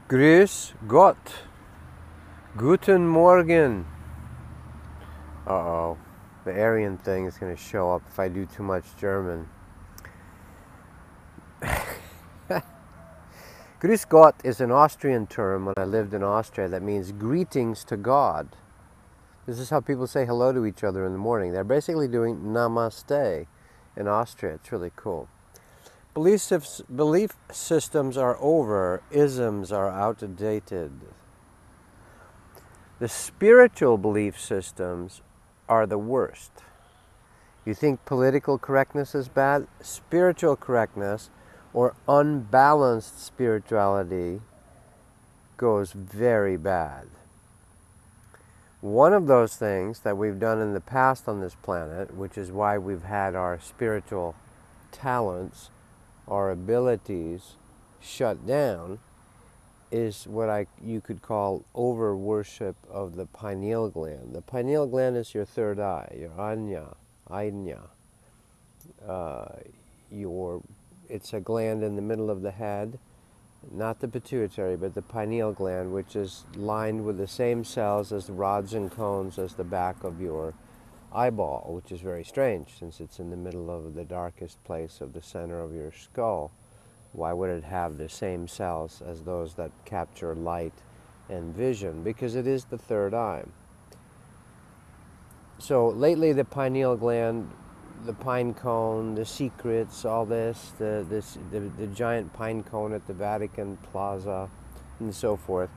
Grüß Gott. Guten Morgen. Uh-oh. The Aryan thing is going to show up if I do too much German. Grüß Gott is an Austrian term when I lived in Austria that means greetings to God. This is how people say hello to each other in the morning. They're basically doing namaste in Austria. It's really cool. Belief systems are over. Isms are outdated. The spiritual belief systems are the worst. You think political correctness is bad? Spiritual correctness or unbalanced spirituality goes very bad. One of those things that we've done in the past on this planet, which is why we've had our spiritual talents, our abilities shut down, is what you could call over-worship of the pineal gland. The pineal gland is your third eye, your ajna. It's a gland in the middle of the head, not the pituitary, but the pineal gland, which is lined with the same cells as the rods and cones as the back of your eyeball, which is very strange since it's in the middle of the darkest place of the center of your skull. Why would it have the same cells as those that capture light and vision? Because it is the third eye. So lately the pineal gland, the pine cone, the secrets, all this, the giant pine cone at the Vatican Plaza, and so forth.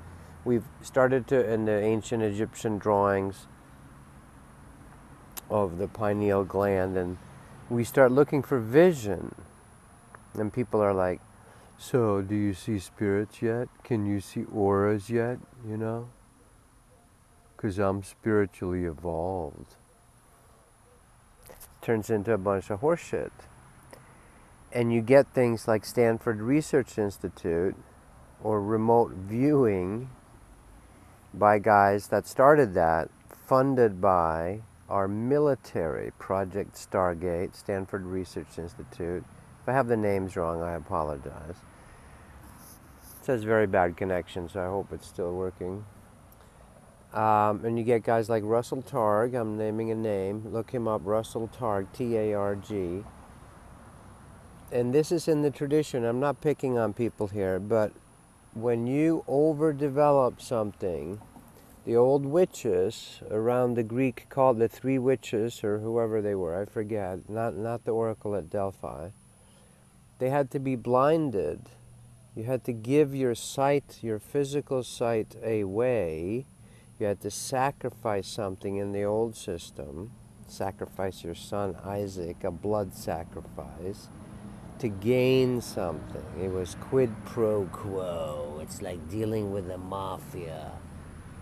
We've started to, in the ancient Egyptian drawings of the pineal gland, and we start looking for vision. And people are like, so do you see spirits yet? Can you see auras yet? You know? Because I'm spiritually evolved. Turns into a bunch of horseshit. And you get things like Stanford Research Institute or remote viewing by guys that started that, funded by our military, Project Stargate, Stanford Research Institute. If I have the names wrong, I apologize. It says very bad connection, so I hope it's still working. And you get guys like Russell Targ. I'm naming a name. Look him up, Russell Targ, T-A-R-G. And this is in the tradition. I'm not picking on people here, but when you overdevelop something, the old witches around the Greek called the three witches, or whoever they were, I forget, not the oracle at Delphi. They had to be blinded. You had to give your sight, your physical sight, away. You had to sacrifice something in the old system. Sacrifice your son Isaac, a blood sacrifice, to gain something. It was quid pro quo. It's like dealing with the mafia,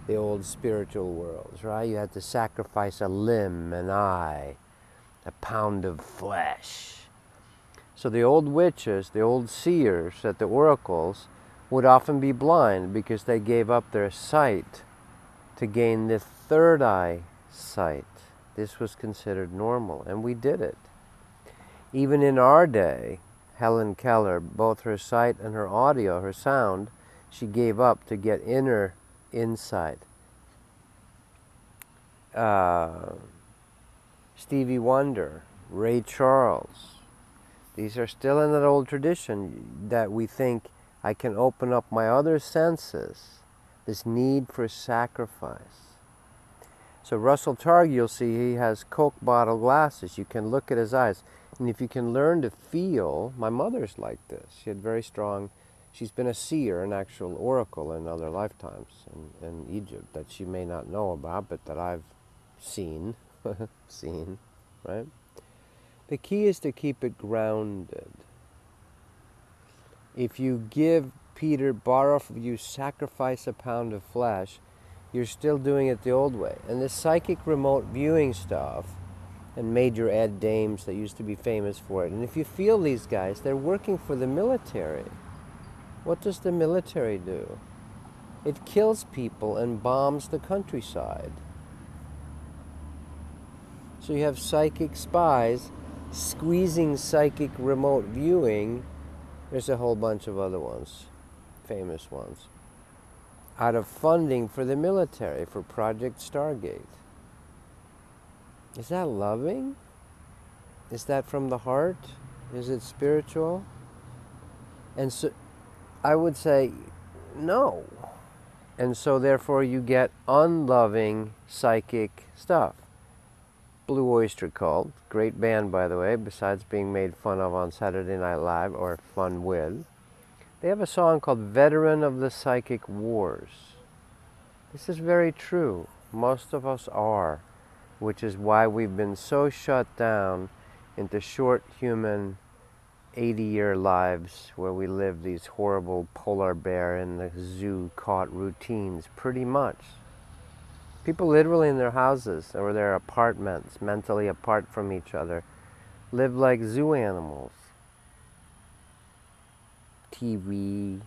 the old spiritual worlds, right? You had to sacrifice a limb, an eye, a pound of flesh. So the old witches, the old seers at the oracles would often be blind because they gave up their sight to gain the third eye sight. This was considered normal, and we did it. Even in our day, Helen Keller, both her sight and her audio, her sound, she gave up to get inner insight. Stevie Wonder, Ray Charles, these are still in that old tradition that we think I can open up my other senses, this need for sacrifice. So Russell Targ, you'll see he has Coke bottle glasses. You can look at his eyes. And if you can learn to feel, my mother's like this. She had very strong, she's been a seer, an actual oracle in other lifetimes in Egypt that she may not know about, but that I've seen, right? The key is to keep it grounded. If you give Peter, borrow from you, sacrifice a pound of flesh, you're still doing it the old way. And this psychic remote viewing stuff, and Major Ed Dames that used to be famous for it, and if you feel these guys, they're working for the military. What does the military do? It kills people and bombs the countryside. So you have psychic spies squeezing psychic remote viewing. There's a whole bunch of other ones, famous ones. out of funding for the military, for Project Stargate. Is that loving? Is that from the heart? Is it spiritual? And so I would say no. And so therefore you get unloving psychic stuff. Blue Oyster Cult, great band by the way, besides being made fun of on Saturday Night Live, or fun with. They have a song called Veteran of the Psychic Wars. This is very true. Most of us are, which is why we've been so shut down into short human 80-year lives where we live these horrible polar bear in the zoo caught routines, pretty much. People literally in their houses or their apartments, mentally apart from each other, live like zoo animals. TV,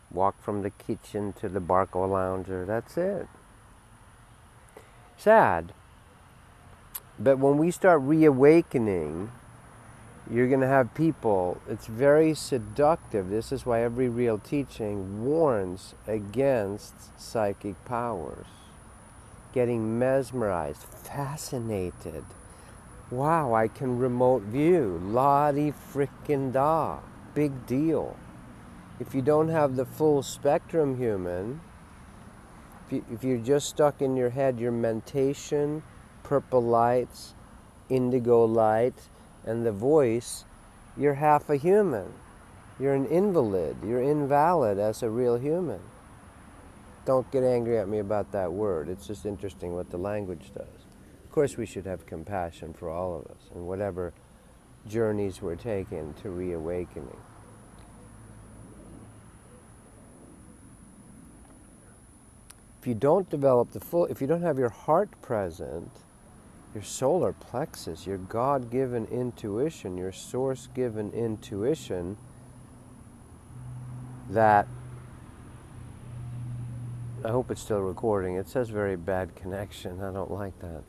walk from the kitchen to the Barco Lounger, that's it. Sad. But when we start reawakening, you're going to have people, it's very seductive. This is why every real teaching warns against psychic powers. Getting mesmerized, fascinated. Wow, I can remote view. La-di frickin' da. Big deal. If you don't have the full spectrum human, if you're just stuck in your head, your mentation, purple lights, indigo light, and the voice, you're half a human. You're an invalid. You're invalid as a real human. Don't get angry at me about that word. It's just interesting what the language does. Of course, we should have compassion for all of us and whatever journeys we're taking to reawakening. If you don't develop if you don't have your heart present, your solar plexus, your God-given intuition, your source-given intuition, that, I hope it's still recording. It says very bad connection. I don't like that.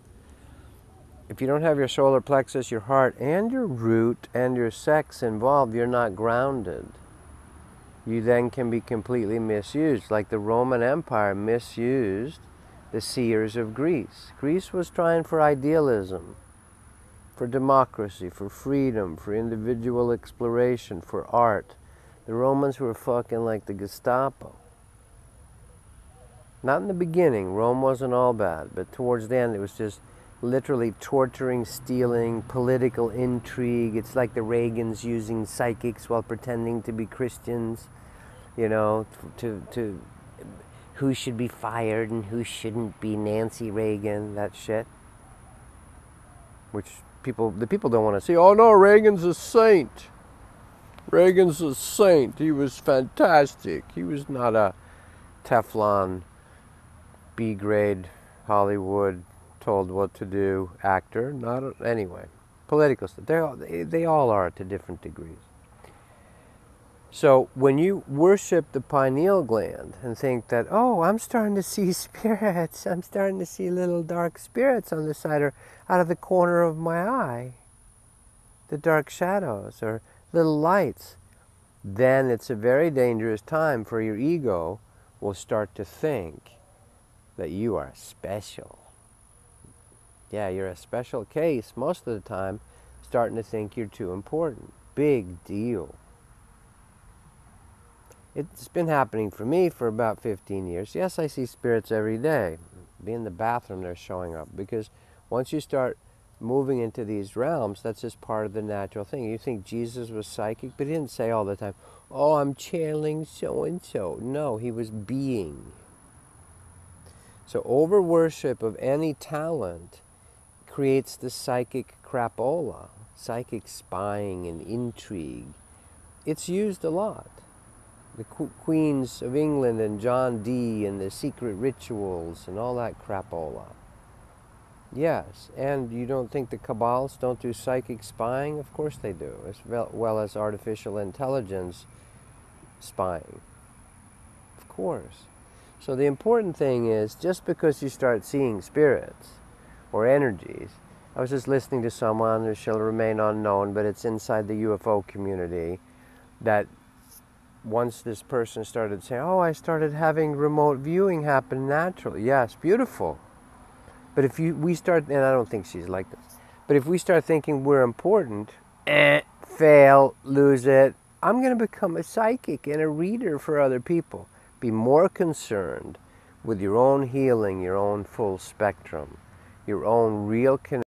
If you don't have your solar plexus, your heart, and your root, and your sex involved, you're not grounded. You then can be completely misused, like the Roman Empire misused the seers of Greece. Greece was trying for idealism, for democracy, for freedom, for individual exploration, for art. The Romans were fucking like the Gestapo. Not in the beginning, Rome wasn't all bad, but towards the end it was just literally torturing, stealing, political intrigue. It's like the Reagans using psychics while pretending to be Christians, you know, to who should be fired and who shouldn't be Nancy Reagan, that shit. Which the people don't want to see. Oh no, Reagan's a saint. Reagan's a saint. He was fantastic. He was not a Teflon B-grade Hollywood told what to do actor. Anyway, political stuff. They all are to different degrees. So when you worship the pineal gland and think that, oh, I'm starting to see spirits, I'm starting to see little dark spirits on the side or out of the corner of my eye, the dark shadows or little lights, then it's a very dangerous time for your ego will start to think that you are special. Yeah, you're a special case most of the time, starting to think you're too important. Big deal. It's been happening for me for about 15 years. Yes, I see spirits every day. Be in the bathroom, they're showing up. Because once you start moving into these realms, that's just part of the natural thing. You think Jesus was psychic, but he didn't say all the time, oh, I'm channeling so-and-so. No, he was being. So over-worship of any talent creates the psychic crapola, psychic spying and intrigue. It's used a lot. The Queens of England and John Dee and the secret rituals and all that crapola. Yes, and you don't think the Kabbalists don't do psychic spying? Of course they do, as well as artificial intelligence spying. Of course. So the important thing is, just because you start seeing spirits or energies, I was just listening to someone who shall remain unknown, but it's inside the UFO community, that once this person started saying, oh, I started having remote viewing happen naturally. Yes, beautiful. But if we start, and I don't think she's like this, but if we start thinking we're important, fail, lose it, I'm going to become a psychic and a reader for other people. Be more concerned with your own healing, your own full spectrum, your own real connection.